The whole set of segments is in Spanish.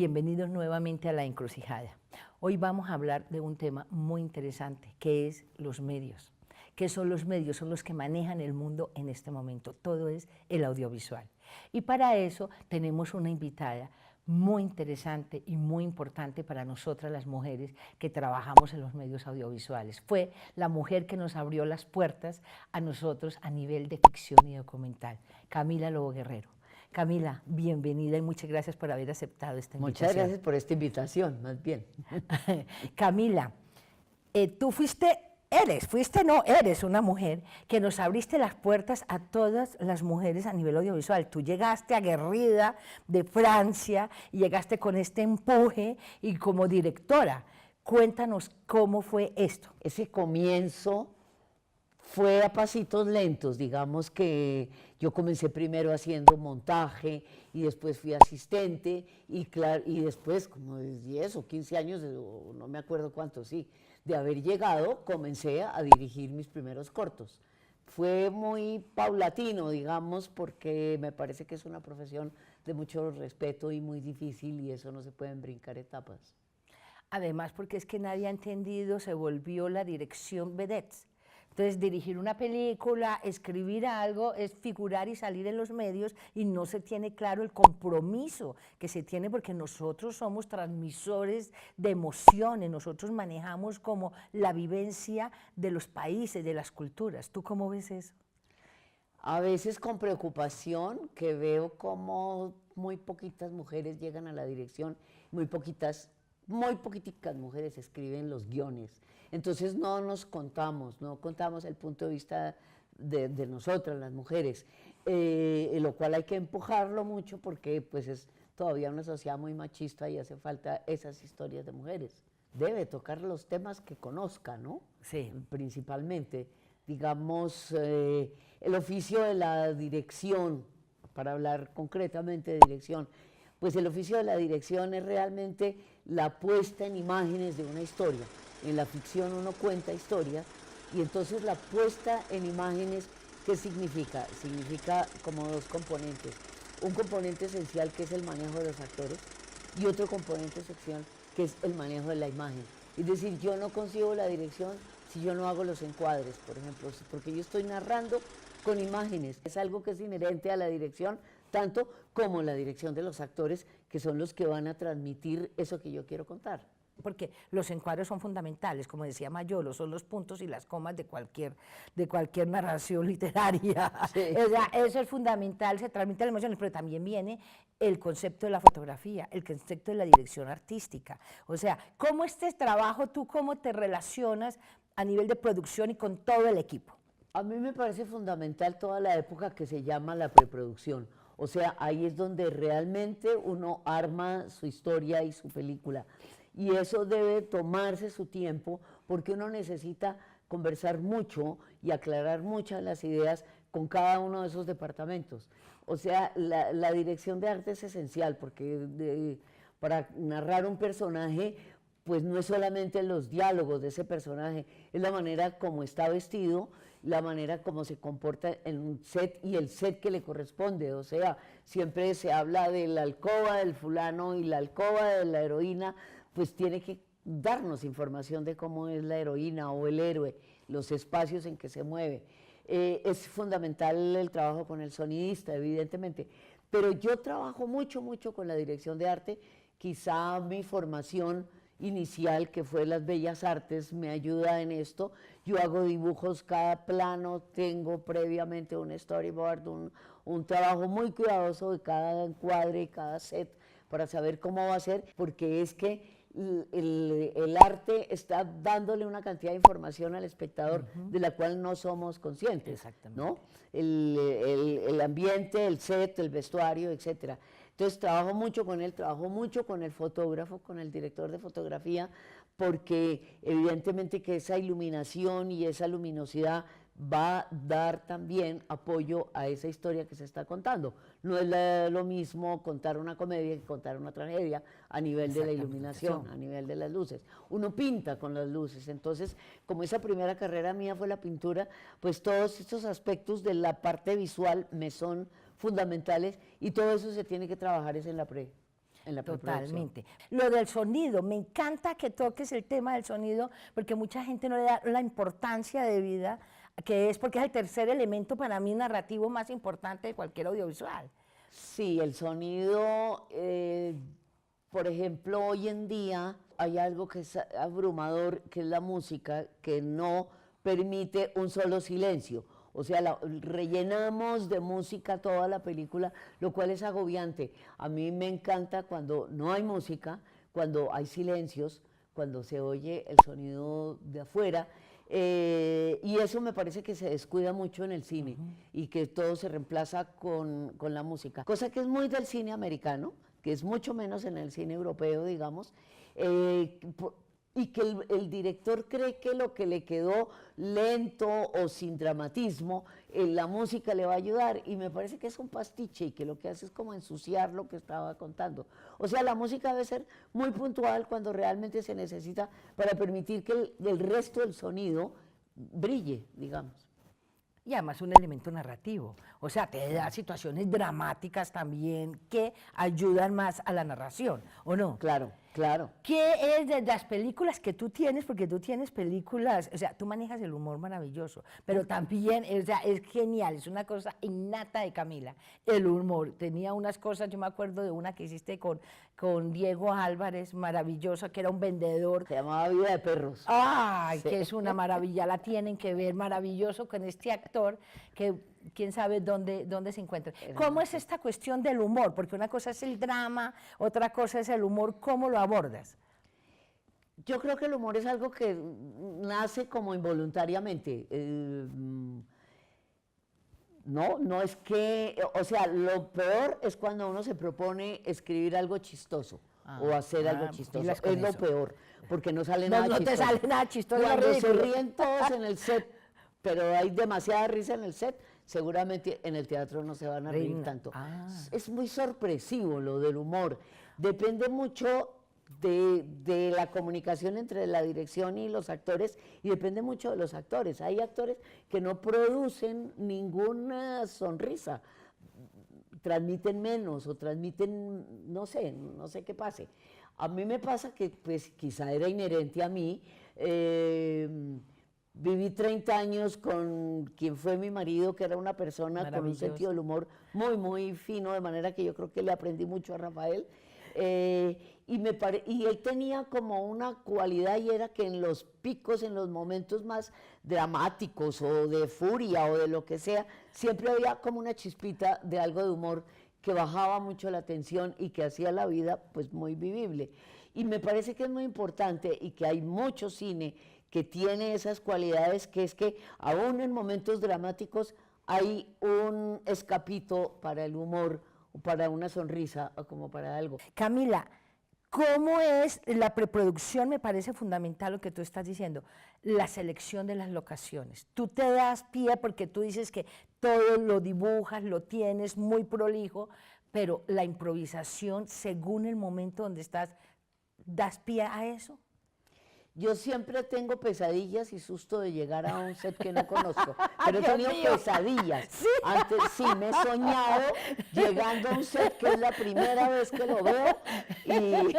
Bienvenidos nuevamente a La Encrucijada. Hoy vamos a hablar de un tema muy interesante, que es los medios. ¿Qué son los medios? Son los que manejan el mundo en este momento. Todo es el audiovisual. Y para eso tenemos una invitada muy interesante y muy importante para nosotras las mujeres que trabajamos en los medios audiovisuales. Fue la mujer que nos abrió las puertas a nosotros a nivel de ficción y documental, Camila Lobo Guerrero. Camila, bienvenida y muchas gracias por haber aceptado esta invitación. Muchas gracias por esta invitación, más bien. Camila, tú eres una mujer que nos abriste las puertas a todas las mujeres a nivel audiovisual. Tú llegaste aguerrida de Francia y llegaste con este empuje y como directora. Cuéntanos cómo fue esto. Ese comienzo fue a pasitos lentos, digamos que yo comencé primero haciendo montaje y después fui asistente y después como 10 o 15 años, no me acuerdo cuánto, sí, de haber llegado, comencé a dirigir mis primeros cortos. Fue muy paulatino, digamos, porque me parece que es una profesión de mucho respeto y muy difícil y eso no se pueden brincar etapas. Además, porque es que nadie ha entendido, se volvió la dirección vedettes. Entonces, dirigir una película, escribir algo, es figurar y salir en los medios y no se tiene claro el compromiso que se tiene porque nosotros somos transmisores de emociones, nosotros manejamos como la vivencia de los países, de las culturas. ¿Tú cómo ves eso? A veces con preocupación que veo como muy poquitas mujeres llegan a la dirección, muy poquitas mujeres escriben los guiones. Entonces no contamos el punto de vista de nosotras, las mujeres, lo cual hay que empujarlo mucho porque pues es todavía una sociedad muy machista y hace falta esas historias de mujeres. Debe tocar los temas que conozca, ¿no? Sí. Principalmente, digamos, el oficio de la dirección, para hablar concretamente de dirección, pues el oficio de la dirección es realmente la puesta en imágenes de una historia. En la ficción uno cuenta historias y entonces la puesta en imágenes, ¿qué significa? Significa como dos componentes. Un componente esencial que es el manejo de los actores y otro componente esencial que es el manejo de la imagen. Es decir, yo no consigo la dirección si yo no hago los encuadres, por ejemplo, porque yo estoy narrando con imágenes. Es algo que es inherente a la dirección, tanto como la dirección de los actores, que son los que van a transmitir eso que yo quiero contar. Porque los encuadres son fundamentales, como decía Mayolo, son los puntos y las comas de cualquier narración literaria. Sí. O sea, eso es fundamental, se transmiten las emociones, pero también viene el concepto de la fotografía, el concepto de la dirección artística. O sea, ¿cómo este trabajo, tú cómo te relacionas a nivel de producción y con todo el equipo? A mí me parece fundamental toda la época que se llama la preproducción. O sea, ahí es donde realmente uno arma su historia y su película. Y eso debe tomarse su tiempo porque uno necesita conversar mucho y aclarar muchas las ideas con cada uno de esos departamentos. O sea, la dirección de arte es esencial porque para narrar un personaje, pues no es solamente los diálogos de ese personaje, es la manera como está vestido, la manera como se comporta en un set y el set que le corresponde. O sea, siempre se habla de la alcoba del fulano y la alcoba de la heroína, pues tiene que darnos información de cómo es la heroína o el héroe, los espacios en que se mueve. Es fundamental el trabajo con el sonidista, evidentemente, pero yo trabajo mucho con la dirección de arte. Quizá mi formación inicial, que fue las Bellas Artes, me ayuda en esto. Yo hago dibujos cada plano, tengo previamente un storyboard, un trabajo muy cuidadoso de cada encuadre y cada set para saber cómo va a ser, porque es que el arte está dándole una cantidad de información al espectador de la cual no somos conscientes. Exactamente. ¿No? El ambiente, el set, el vestuario, etcétera. Entonces trabajo mucho con él, trabajo mucho con el fotógrafo, con el director de fotografía, porque evidentemente que esa iluminación y esa luminosidad va a dar también apoyo a esa historia que se está contando. No es lo mismo contar una comedia que contar una tragedia a nivel de la iluminación, a nivel de las luces. Uno pinta con las luces, entonces como esa primera carrera mía fue la pintura, pues todos estos aspectos de la parte visual me son fundamentales y todo eso se tiene que trabajar es en la pre. En la preproducción. Totalmente. Lo del sonido, me encanta que toques el tema del sonido, porque mucha gente no le da la importancia de vida que es, porque es el tercer elemento para mí narrativo más importante de cualquier audiovisual. Sí, el sonido, por ejemplo, hoy en día hay algo que es abrumador, que es la música, que no permite un solo silencio. O sea, rellenamos de música toda la película, lo cual es agobiante. A mí me encanta cuando no hay música, cuando hay silencios, cuando se oye el sonido de afuera. Y eso me parece que se descuida mucho en el cine y que todo se reemplaza con la música. Cosa que es muy del cine americano, que es mucho menos en el cine europeo, digamos. Y que el director cree que lo que le quedó lento o sin dramatismo, la música le va a ayudar, y me parece que es un pastiche y que lo que hace es como ensuciar lo que estaba contando. O sea, la música debe ser muy puntual cuando realmente se necesita para permitir que el resto del sonido brille, digamos. Y además un elemento narrativo, o sea, te da situaciones dramáticas también que ayudan más a la narración, ¿o no? Claro, claro. ¿Qué es de las películas que tú tienes? Porque tú tienes películas, o sea, tú manejas el humor maravilloso, pero también, o sea, es genial, es una cosa innata de Camila, el humor. Tenía unas cosas, yo me acuerdo de una que hiciste con Diego Álvarez, maravillosa, que era un vendedor. Se llamaba Vida de Perros. ¡Ay, Sí. que es una maravilla! La tienen que ver, maravilloso, con este actor que quién sabe dónde se encuentra. ¿Cómo es esta cuestión del humor? Porque una cosa es el drama, otra cosa es el humor, ¿cómo lo abordas? Yo creo que el humor es algo que nace como involuntariamente. No es que, o sea, lo peor es cuando uno se propone escribir algo chistoso o hacer algo chistoso. pilas con Es lo eso. peor, porque no sale No, nada no te chistoso. sale nada chistoso, es Cuando se ridículo. ríen todos en el set, pero hay demasiada risa en el set, seguramente en el teatro no se van a reír Reina. tanto. Ah. Es muy sorpresivo lo del humor. Depende mucho de la comunicación entre la dirección y los actores, y depende mucho de los actores. Hay actores que no producen ninguna sonrisa, transmiten menos o transmiten, no sé qué pase. A mí me pasa que pues quizá era inherente a mí. Viví 30 años con quien fue mi marido, que era una persona con un Maravilloso. sentido del humor muy, muy fino, de manera que yo creo que le aprendí mucho a Rafael. Y él tenía como una cualidad, y era que en los picos, en los momentos más dramáticos o de furia o de lo que sea, siempre había como una chispita de algo de humor que bajaba mucho la tensión y que hacía la vida pues muy vivible. Y me parece que es muy importante, y que hay mucho cine que tiene esas cualidades, que es que aún en momentos dramáticos hay un escapito para el humor, o para una sonrisa, o como para algo. Camila, ¿cómo es la preproducción? Me parece fundamental lo que tú estás diciendo, la selección de las locaciones. Tú te das pie porque tú dices que todo lo dibujas, lo tienes muy prolijo, pero la improvisación, según el momento donde estás, ¿das pie a eso? Yo siempre tengo pesadillas y susto de llegar a un set que no conozco, pero he Dios tenido mío. pesadillas. Sí. Antes sí me he soñado llegando a un set que es la primera vez que lo veo y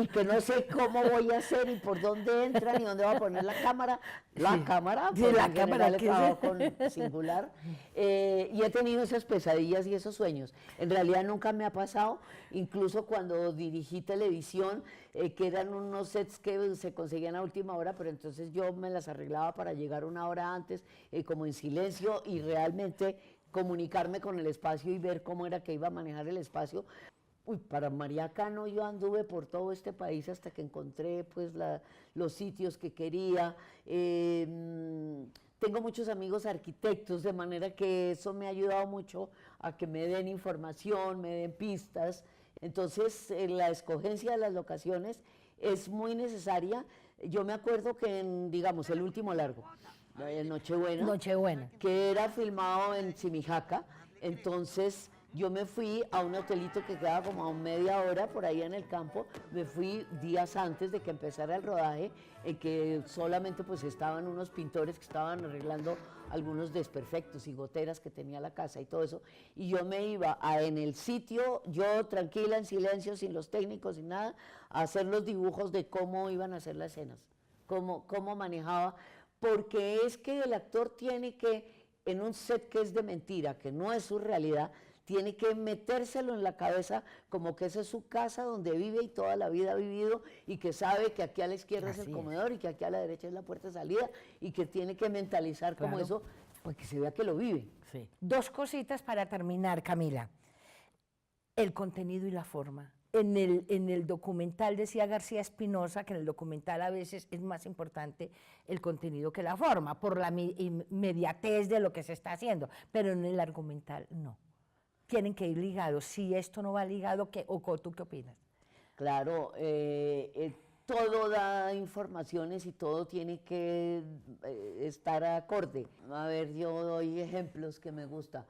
que no sé cómo voy a hacer y por dónde entran y dónde va a poner la cámara. La cámara, Sí, porque la en cámara, general he que trabajado sí. con singular, y he tenido esas pesadillas y esos sueños. En realidad nunca me ha pasado, incluso cuando dirigí televisión, que eran unos sets que se conseguían a última hora, pero entonces yo me las arreglaba para llegar una hora antes, como en silencio, y realmente comunicarme con el espacio y ver cómo era que iba a manejar el espacio. Uy, para María Cano yo anduve por todo este país hasta que encontré pues los sitios que quería. Tengo muchos amigos arquitectos, de manera que eso me ha ayudado mucho a que me den información, me den pistas. Entonces, la escogencia de las locaciones es muy necesaria. Yo me acuerdo que en, digamos, el último largo, Nochebuena, Nochebuena. que era filmado en Simijaca, entonces yo me fui a un hotelito que quedaba como a media hora por ahí en el campo, me fui días antes de que empezara el rodaje, en que solamente pues estaban unos pintores que estaban arreglando algunos desperfectos y goteras que tenía la casa y todo eso, y yo me iba en el sitio, yo tranquila, en silencio, sin los técnicos, sin nada, a hacer los dibujos de cómo iban a hacer las escenas, cómo manejaba, porque es que el actor tiene que, en un set que es de mentira, que no es su realidad, tiene que metérselo en la cabeza como que esa es su casa donde vive y toda la vida ha vivido y que sabe que aquí a la izquierda es el comedor y que aquí a la derecha es la puerta de salida y que tiene que mentalizar como eso, pues que se vea que lo vive. Sí. Dos cositas para terminar, Camila. El contenido y la forma. En el documental decía García Espinosa que en el documental a veces es más importante el contenido que la forma, por la inmediatez de lo que se está haciendo, pero en el argumental no. Tienen que ir ligados. Si esto no va ligado, ¿tú qué opinas? Claro, todo da informaciones y todo tiene que estar acorde. A ver, yo doy ejemplos que me gusta.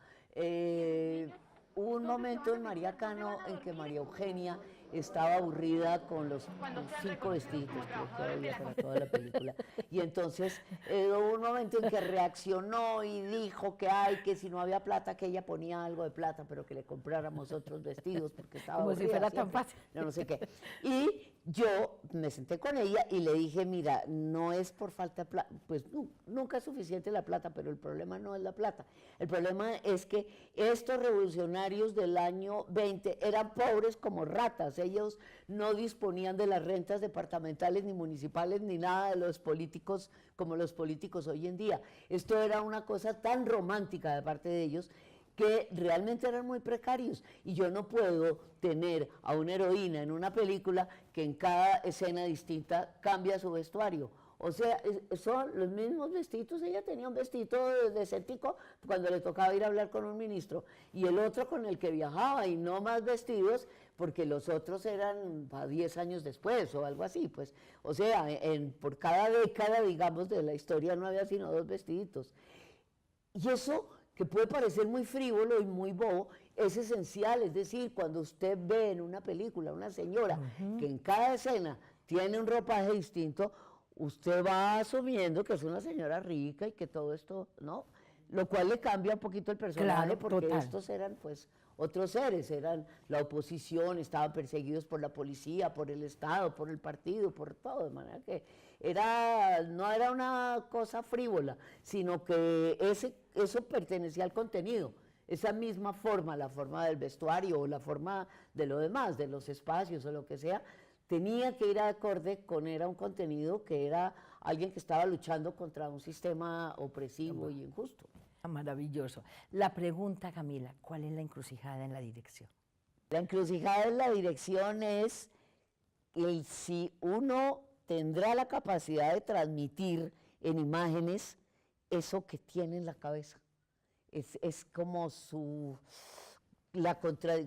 Hubo un momento en María Cano en que María Eugenia estaba aburrida con los 5 vestidos que había para toda la película. Y entonces hubo un momento en que reaccionó y dijo que si no había plata, que ella ponía algo de plata, pero que le compráramos otros vestidos porque estaba como aburrida, si fuera siempre. tan fácil. No sé qué. Y yo me senté con ella y le dije, mira, no es por falta de plata, pues nunca es suficiente la plata, pero el problema no es la plata. El problema es que estos revolucionarios del año 20 eran pobres como ratas, ellos no disponían de las rentas departamentales ni municipales ni nada de los políticos como los políticos hoy en día. Esto era una cosa tan romántica de parte de ellos que realmente eran muy precarios y yo no puedo tener a una heroína en una película que en cada escena distinta cambia su vestuario. O sea, son los mismos vestidos, ella tenía un vestido decentico cuando le tocaba ir a hablar con un ministro y el otro con el que viajaba y no más vestidos porque los otros eran a 10 años después o algo así, pues. O sea, por cada década, digamos, de la historia no había sino 2 vestiditos. Y eso que puede parecer muy frívolo y muy bobo, es esencial. Es decir, cuando usted ve en una película una señora que en cada escena tiene un ropaje distinto, usted va asumiendo que es una señora rica y que todo esto, ¿no? Lo cual le cambia un poquito el personaje, Claro, porque total. estos eran pues otros seres, eran la oposición, estaban perseguidos por la policía, por el Estado, por el partido, por todo, de manera que no era una cosa frívola, sino que eso pertenecía al contenido, esa misma forma, la forma del vestuario o la forma de lo demás, de los espacios o lo que sea, tenía que ir acorde era un contenido que era alguien que estaba luchando contra un sistema opresivo y injusto. Maravilloso. La pregunta, Camila, ¿cuál es la encrucijada en la dirección? La encrucijada en la dirección es si uno tendrá la capacidad de transmitir en imágenes eso que tiene en la cabeza. Es como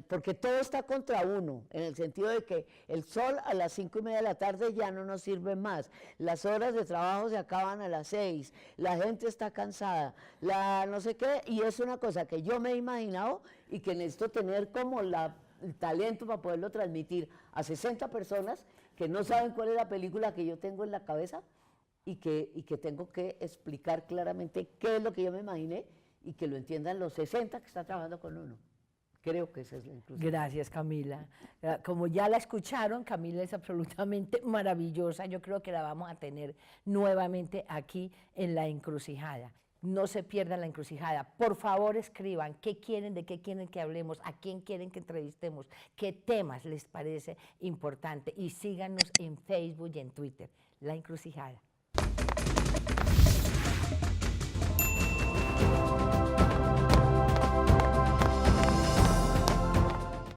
porque todo está contra uno, en el sentido de que el sol a las 5:30 de la tarde ya no nos sirve más, las horas de trabajo se acaban a las 6, la gente está cansada, no sé qué, y es una cosa que yo me he imaginado y que necesito tener como el talento para poderlo transmitir a 60 personas que no saben cuál es la película que yo tengo en la cabeza y que tengo que explicar claramente qué es lo que yo me imaginé y que lo entiendan los 60 que están trabajando con uno. Creo que esa es la inclusión. Gracias, Camila. Como ya la escucharon, Camila es absolutamente maravillosa. Yo creo que la vamos a tener nuevamente aquí en La Encrucijada. No se pierdan La Encrucijada. Por favor, escriban de qué quieren que hablemos, a quién quieren que entrevistemos, qué temas les parece importante y síganos en Facebook y en Twitter. La Encrucijada.